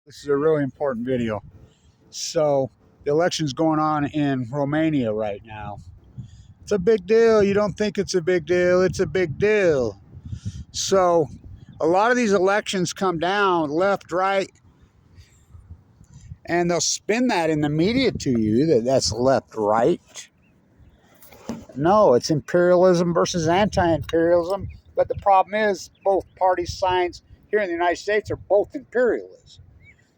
This is a really important video. So the election's going on in Romania right now. It's a big deal. You don't think it's a big deal. It's a big deal. So a lot of these elections come down left, right, and they'll spin that in the media to you that that's left, right. No, it's imperialism versus anti-imperialism. But the problem is both parties' signs here in the United States are both imperialism.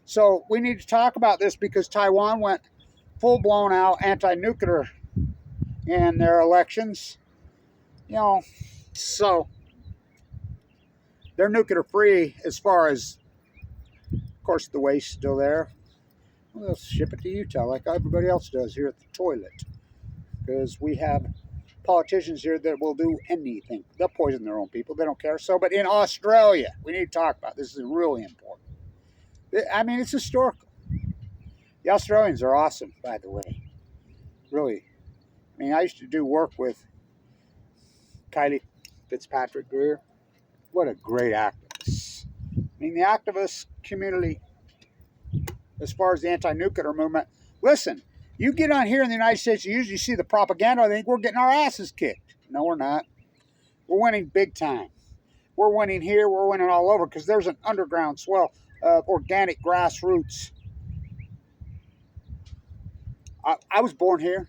So we need to talk about this because Taiwan went full-blown out anti-nuclear in their elections. So they're nuclear free as far as, of course, the waste still there. Well, they'll ship it to Utah like everybody else does here at the toilet. Because we have politicians here that will do anything. They'll poison their own people. They don't care. So, but in Australia, we need to talk about this. This is really important. I mean, it's historical. The Australians are awesome, by the way. Really. I mean, I used to do work with Kylie Fitzpatrick Greer. What a great activist. I mean, the activist community, as far as the anti-nuclear movement, listen, you get on here in the United States, you usually see the propaganda. I think we're getting our asses kicked. No, we're not. We're winning big time. We're winning here. We're winning all over because there's an underground swell of organic grassroots. I was born here.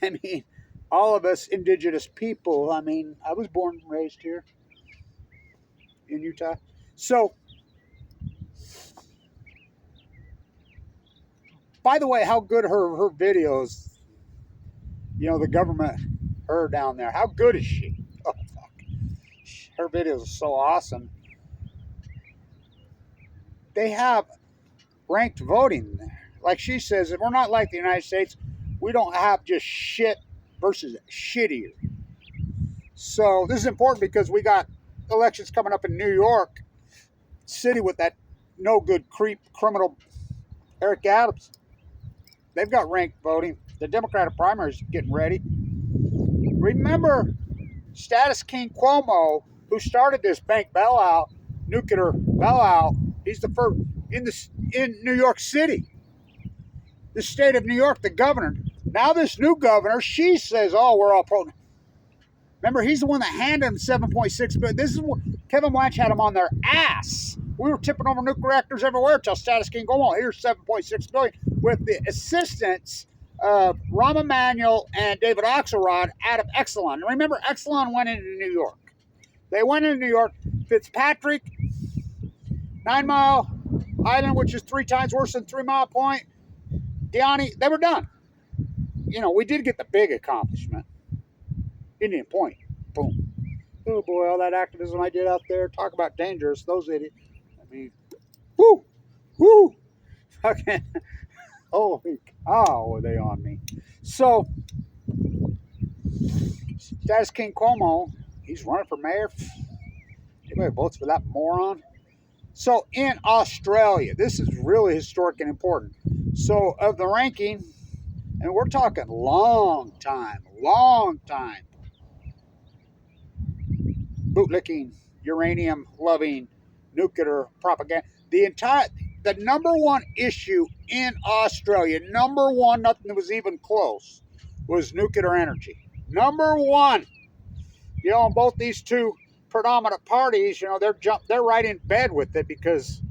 I mean, all of us indigenous people. I mean, I was born and raised here in Utah. So, by the way, how good her videos, the government, her down there, how good is she? Oh, fuck. Her videos are so awesome. They have ranked voting there. Like she says, we're not like the United States. We don't have just shit versus shittier. So this is important because we got elections coming up in New York City with that no good creep criminal Eric Adams. They've got ranked voting. The Democratic primary is getting ready. Remember, Status King Cuomo, who started this bank bailout, nuclear bailout. He's the first in New York City, the state of New York, the governor. Now this new governor, she says, "Oh, we're all pro." Remember, he's the one that handed him $7.6 billion. This is what Kevin Watch had him on their ass. We were tipping over nuclear reactors everywhere until Status King Cuomo. Here's $7.6 billion with the assistance of Rahm Emanuel and David Axelrod out of Exelon. And remember, Exelon went into New York. They went into New York. Fitzpatrick, 9 Mile Island, which is 3 times worse than 3 Mile Point. Diani, they were done. We did get the big accomplishment. Indian Point, boom. Oh boy, all that activism I did out there. Talk about dangerous, those idiots. I mean, whoo, fucking, holy cow, were they on me. So, Status King Cuomo, he's running for mayor. Anybody votes for that moron? So, in Australia, this is really historic and important. So, of the ranking, and we're talking long time, bootlicking, uranium-loving, nuclear propaganda. The number one issue in Australia, number one, nothing that was even close, was nuclear energy. Number one. And both these two predominant parties, they're right in bed with it because,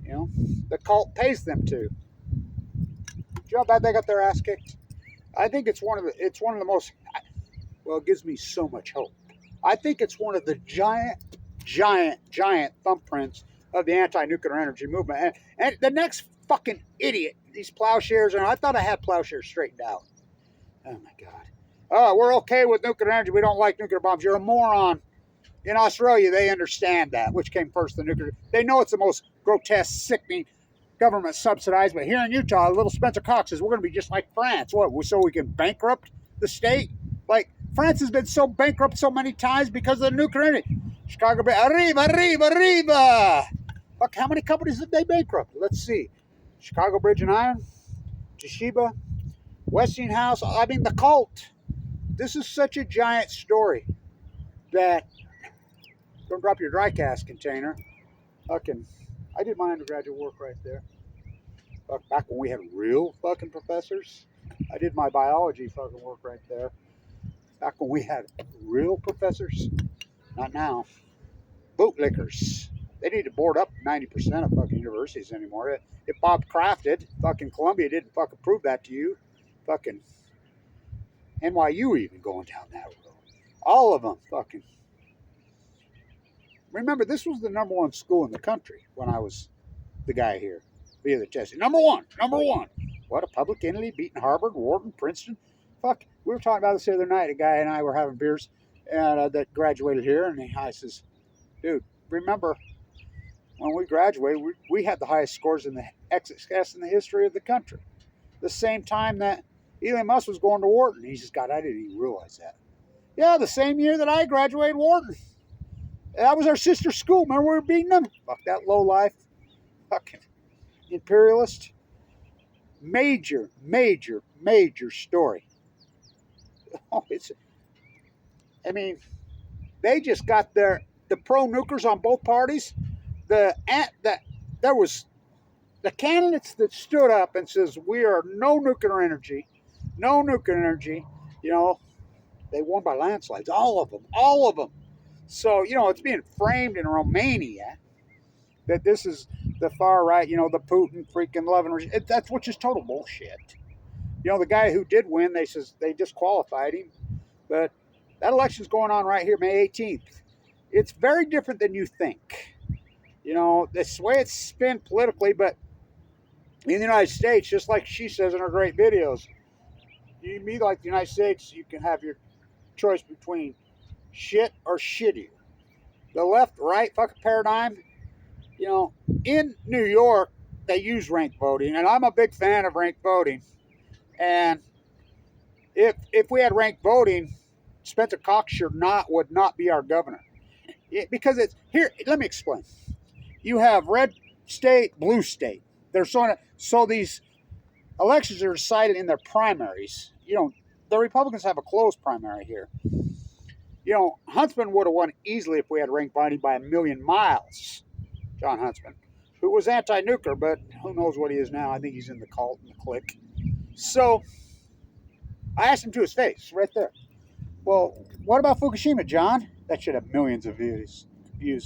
the cult pays them to. Do you know how bad they got their ass kicked? I think it's one of the most, well, it gives me so much hope. I think it's one of the giant thumbprints of the anti-nuclear energy movement. And the next fucking idiot, these plowshares, and I thought I had plowshares straightened out. Oh my God. Oh, we're okay with nuclear energy. We don't like nuclear bombs. You're a moron. In Australia, they understand that. Which came first, the nuclear? They know it's the most grotesque, sickening, government subsidized. But here in Utah, little Spencer Cox says we're going to be just like France. What? So we can bankrupt the state? Like, France has been so bankrupt so many times because of the nuclear energy. Chicago, arriba. Fuck, how many companies have they bankrupted? Let's see. Chicago Bridge and Iron, Toshiba, Westinghouse. I mean, the cult. This is such a giant story that don't drop your dry cast container. Fucking I did my undergraduate work right there. Back when we had real fucking professors. I did my biology fucking work right there. Back when we had real professors. Not now. Bootlickers. They need to board up 90% of fucking universities anymore. If Bob Crafted, fucking Columbia didn't fucking prove that to you, fucking NYU even going down that road. All of them fucking. Remember, this was the number one school in the country when I was the guy here via the testing. Number one. What, a public entity beating Harvard, Wharton, Princeton? Fuck, we were talking about this the other night. A guy and I were having beers and that graduated here, and I says, dude, remember when we graduated, we had the highest scores in the XXS in the history of the country. The same time that Elon Musk was going to Wharton. He says, God, I didn't even realize that. Yeah, the same year that I graduated Wharton. That was our sister school. Remember we were beating them? Fuck that low life. Fucking imperialist. Major story. Oh, I mean, they just got the pro-nukers on both parties. There was the candidates that stood up and says we are no nuclear energy. You know, they won by landslides. All of them. So it's being framed in Romania that this is the far right. The Putin freaking loving regime. That's which is total bullshit. The guy who did win, they disqualified him, but that election's going on right here, May 18th. It's very different than you think. This way it's spin politically, but in the United States, just like she says in her great videos, you be like the United States, you can have your choice between shit or shittier. The left-right fucking paradigm, in New York, they use ranked voting, and I'm a big fan of ranked voting. And if we had ranked voting, Spencer Cox would not be our governor. Because it's here. Let me explain. You have red state, blue state. So these elections are decided in their primaries. The Republicans have a closed primary here. Huntsman would have won easily if we had ranked voting by a million miles. John Huntsman, who was anti-nuclear, but who knows what he is now. I think he's in the cult and the clique. So I asked him to his face right there. Well, what about Fukushima, John? That should have millions of views. Do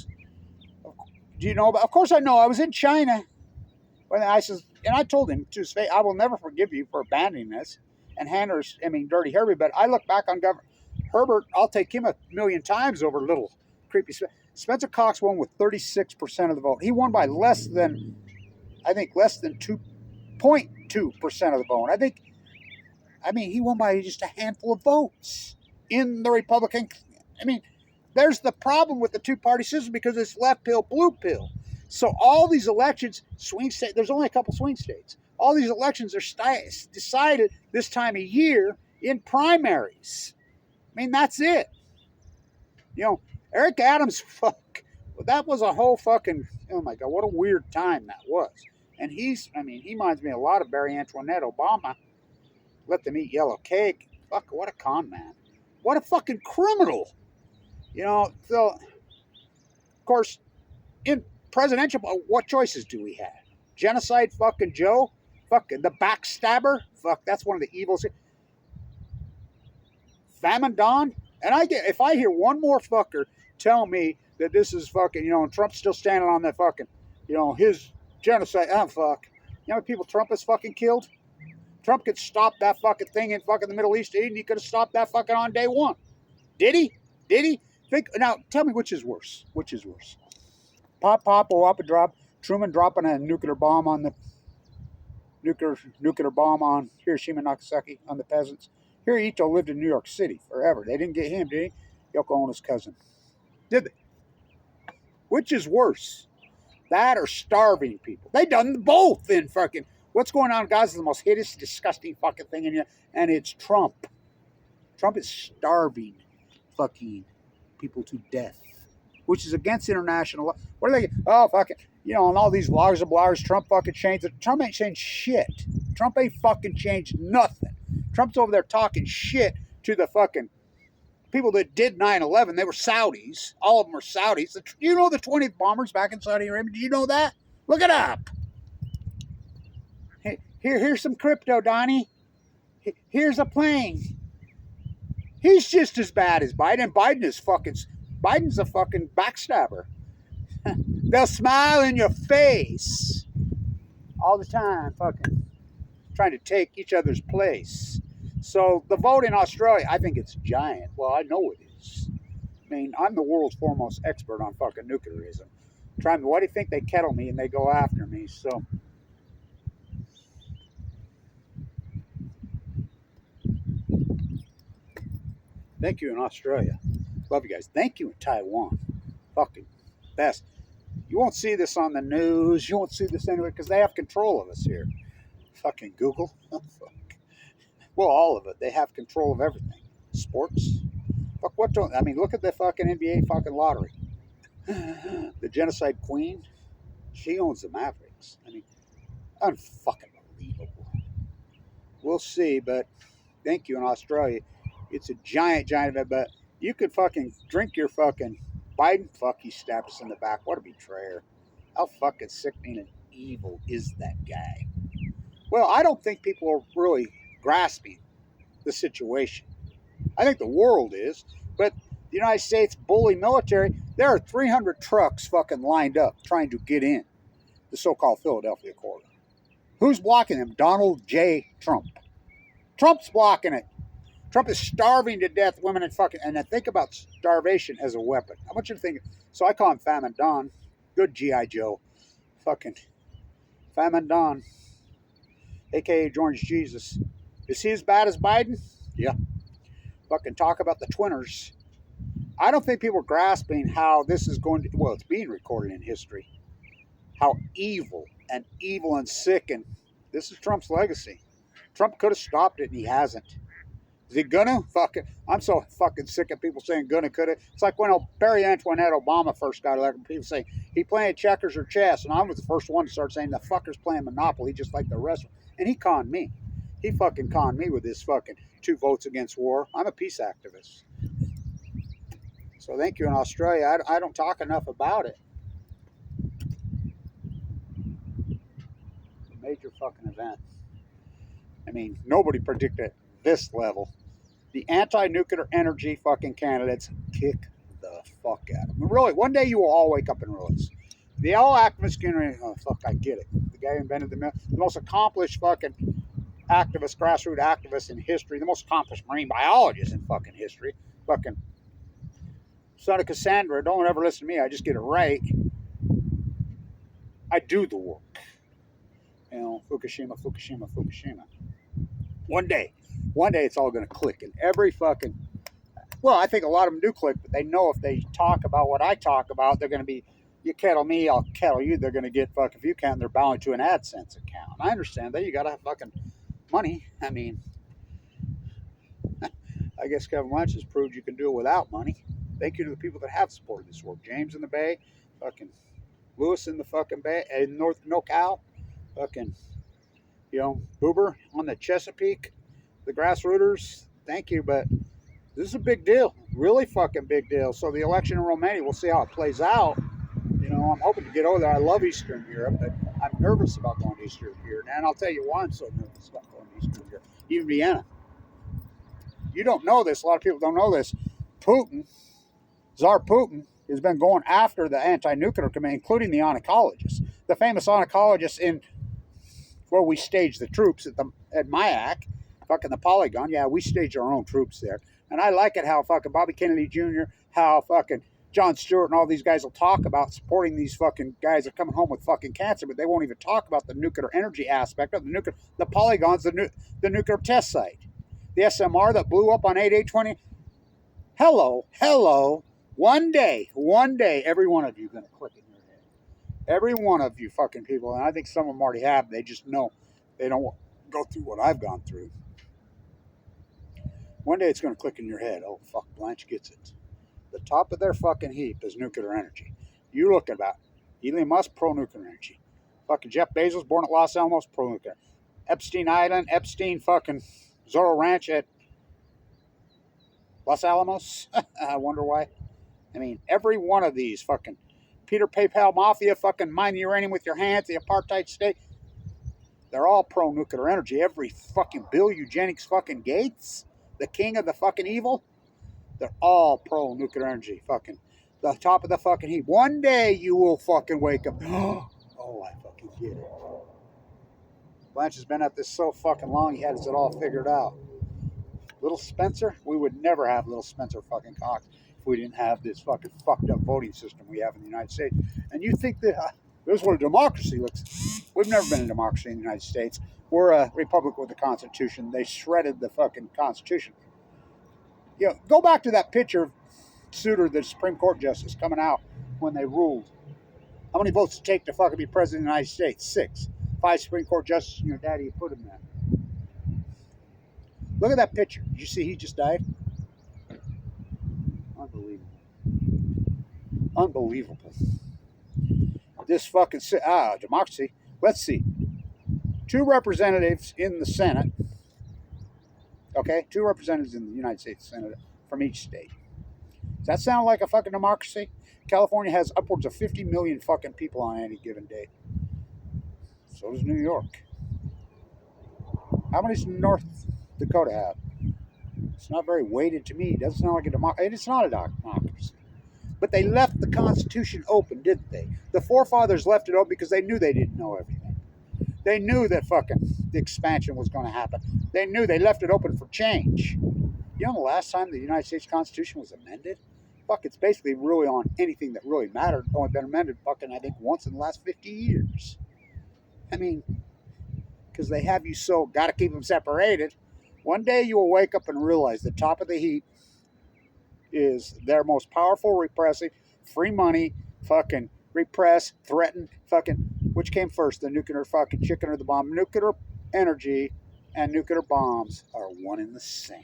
you know about? Of course I know. I was in China when I told him to his face, I will never forgive you for abandoning this. And Dirty Herbie. But I look back on Governor Herbert. I'll take him a million times over little creepy. Spencer Cox won with 36% of the vote. He won by less than 2.2% of the vote. He won by just a handful of votes in the Republican. There's the problem with the two-party system because it's left pill, blue pill. So all these elections, swing state, there's only a couple swing states. All these elections are decided this time of year in primaries. That's it. Eric Adams, that was a whole fucking, oh my God, what a weird time that was. And he reminds me a lot of Barry Antoinette Obama. Let them eat yellow cake. Fuck, what a con man. What a fucking criminal. So, of course, in presidential, what choices do we have? Genocide fucking Joe? Fucking the backstabber? Fuck, that's one of the evils. Famine Don? And if I hear one more fucker tell me that this is fucking, and Trump's still standing on that fucking, his genocide, fuck. You know how many people Trump has fucking killed? Trump could stop that fucking thing in fucking the Middle East, and he could have stopped that fucking on day one. Did he? Now, tell me which is worse. Pop, whop, drop. Truman dropping a nuclear bomb on the nuclear bomb on Hiroshima, Nagasaki, on the peasants. Hirohito lived in New York City forever. They didn't get him, did he? Yoko Ono's cousin. Did they? Which is worse? That or starving people? They done both in fucking... What's going on in Gaza is the most hideous, disgusting fucking thing in here, and it's Trump. Trump is starving fucking people to death, which is against international law. What are they? Oh, fuck it. And all these bloggers and bloggers, Trump fucking changed it. Trump ain't changed shit. Trump ain't fucking changed nothing. Trump's over there talking shit to the fucking people that did 9/11. They were Saudis. All of them were Saudis. The 20th bombers back in Saudi Arabia. Do you know that? Look it up. Here's some crypto, Donnie. Here's a plane. He's just as bad as Biden. Biden's a fucking backstabber. They'll smile in your face all the time, fucking trying to take each other's place. So the vote in Australia, I think it's giant. Well, I know it is. I mean, I'm the world's foremost expert on fucking nuclearism. Why do you think they kettle me and they go after me? So thank you in Australia. Love you guys. Thank you in Taiwan. Fucking best. You won't see this on the news. You won't see this anywhere because they have control of us here. Fucking Google. Oh, fuck. Well, all of it. They have control of everything. Sports. Fuck, what don't... I mean, look at the fucking NBA fucking lottery. The genocide queen. She owns the Mavericks. I mean, unfucking believable. We'll see, but thank you in Australia. It's a giant event, but you could fucking drink your fucking Biden. Fuck, he stabbed us in the back. What a betrayer. How fucking sickening and evil is that guy? Well, I don't think people are really grasping the situation. I think the world is, but the United States bully military, there are 300 trucks fucking lined up trying to get in the so-called Philadelphia corridor. Who's blocking them? Donald J. Trump. Trump's blocking it. Trump is starving to death women and fucking, and I think about starvation as a weapon. I want you to think, so I call him Famine Don. Good G.I. Joe. Fucking Famine Don. A.K.A. Orange Jesus. Is he as bad as Biden? Yeah. Fucking talk about the twinners. I don't think people are grasping how this is going to, well, it's being recorded in history. How evil and sick, and this is Trump's legacy. Trump could have stopped it and he hasn't. Is he gonna? Fucking, I'm so fucking sick of people saying gonna, coulda. It's like when Barry Antoinette Obama first got elected, people say he playing checkers or chess, and I was the first one to start saying the fucker's playing Monopoly just like the rest of them. And he conned me. He fucking conned me with his fucking 2 votes against war. I'm a peace activist. So thank you in Australia. I don't talk enough about it. A major fucking event. I mean, nobody predicted this level. The anti-nuclear energy fucking candidates kick the fuck out of them. Really, one day you will all wake up and realize. The all activist community, oh fuck, I get it. The guy who invented the most accomplished fucking activist, grassroots activist in history, the most accomplished marine biologist in fucking history, fucking son of Cassandra, don't ever listen to me, I just get it right. I do the work. You know, Fukushima. One day it's all going to click. And every fucking, well, I think a lot of them do click, but they know if they talk about what I talk about, they're going to be, you kettle me, I'll kettle you. They're going to get fucking, if you can, they're bound to an AdSense account. I understand that. You got to have fucking money. I mean, I guess Kevin Lunch has proved you can do it without money. Thank you to the people that have supported this work. James in the Bay, fucking Lewis in the fucking Bay, in North NoCal, fucking, you know, Boober on the Chesapeake, the grassrooters, thank you, but this is a big deal, really fucking big deal. So the election in Romania, we'll see how it plays out. You know, I'm hoping to get over there. I love Eastern Europe, but I'm nervous about going to Eastern Europe. And I'll tell you why I'm so nervous about going to Eastern Europe. Even Vienna. You don't know this. A lot of people don't know this. Putin, Tsar Putin, has been going after the anti-nuclear committee, including the oncologist. The famous oncologist in where we stage the troops at Mayak, fucking the Polygon. Yeah, we stage our own troops there. And I like it how fucking Bobby Kennedy Jr., how fucking Jon Stewart and all these guys will talk about supporting these fucking guys that are coming home with fucking cancer, but they won't even talk about the nuclear energy aspect of the Polygons, the nuclear test site. The SMR that blew up on 8820. Hello. One day, every one of you is going to click in your head. Every one of you fucking people, and I think some of them already have, they just know they don't go through what I've gone through. One day it's going to click in your head. Oh, fuck, Blanche gets it. The top of their fucking heap is nuclear energy. You look at that. Elon Musk, pro-nuclear energy. Fucking Jeff Bezos, born at Los Alamos, pro-nuclear. Epstein Island, Epstein fucking Zorro Ranch at Los Alamos. I wonder why. I mean, every one of these fucking Peter PayPal Mafia, fucking mine the uranium with your hands, the apartheid state. They're all pro-nuclear energy. Every fucking Bill Eugenics fucking Gates, the king of the fucking evil, they're all pro-nuclear energy. Fucking the top of the fucking heap. One day you will fucking wake up. Oh, I fucking get it. Blanche has been at this so fucking long, he has it all figured out. Little Spencer, we would never have little Spencer fucking Cox if we didn't have this fucking fucked up voting system we have in the United States. And you think that this is what a democracy looks like. We've never been a democracy in the United States. We're a republic with a constitution. They shredded the fucking constitution. You know, go back to that picture of Souter, the Supreme Court justice, coming out when they ruled. How many votes did it take to fucking be president of the United States? 6. 5 Supreme Court justices and your daddy put him there. Look at that picture. Did you see he just died? Unbelievable. Unbelievable. This fucking democracy. Let's see. 2 representatives in the Senate. Okay? 2 representatives in the United States Senate from each state. Does that sound like a fucking democracy? California has upwards of 50 million fucking people on any given day. So does New York. How many does North Dakota have? It's not very weighted to me. It doesn't sound like a democracy. It's not a democracy. But they left the Constitution open, didn't they? The forefathers left it open because they knew they didn't know everything. They knew that fucking the expansion was going to happen. They knew they left it open for change. You know the last time the United States Constitution was amended? Fuck, it's basically really on anything that really mattered. Only been amended fucking, I think, once in the last 50 years. I mean, because they have you so, got to keep them separated. One day you will wake up and realize the top of the heap is their most powerful, repressive, free money, fucking repress, threaten, fucking, which came first, the nuclear fucking chicken or the bomb? Nuclear energy and nuclear bombs are one and the same.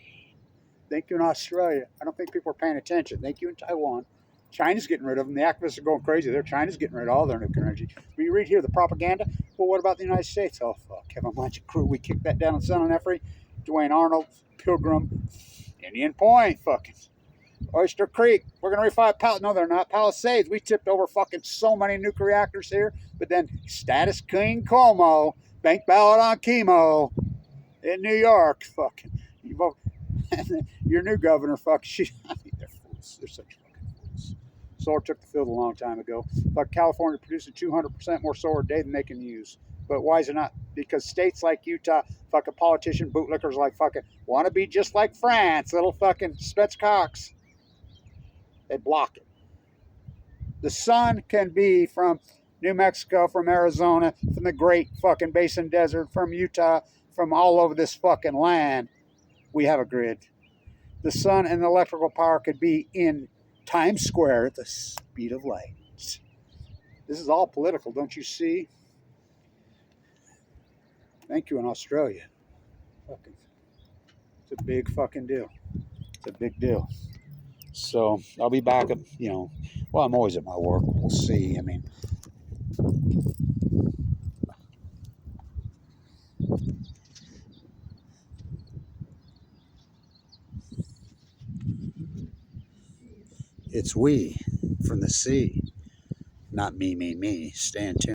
Thank you in Australia. I don't think people are paying attention. Thank you in Taiwan. China's getting rid of them. The activists are going crazy. China's getting rid of all their nuclear energy. When you read here the propaganda, well, what about the United States? Oh, fuck. Kevin Blanchett crew. We kicked that down in San Onofre. Dwayne Arnold, Pilgrim, Indian Point, fucking Oyster Creek. We're going to revive No, they're not. Palisades. We tipped over fucking so many nuclear reactors here. But then status king Cuomo, bank ballot on chemo in New York. Fucking. You vote. Your new governor, fuck, I mean, they're fools. They're such fucking fools. Solar took the field a long time ago. Fuck, California producing 200% more solar a day than they can use. But why is it not? Because states like Utah, fucking politician bootlickers like fucking want to be just like France, little fucking Spets Cox. They block it. The sun can be from New Mexico, from Arizona, from the Great fucking Basin Desert, from Utah, from all over this fucking land. We have a grid. The sun and the electrical power could be in Times Square at the speed of light. This is all political, don't you see? Thank you in Australia. Fucking, it's a big fucking deal. It's a big deal. So I'll be back at, well, I'm always at my work. We'll see. I mean, it's we from the sea, not me. Stay in tune.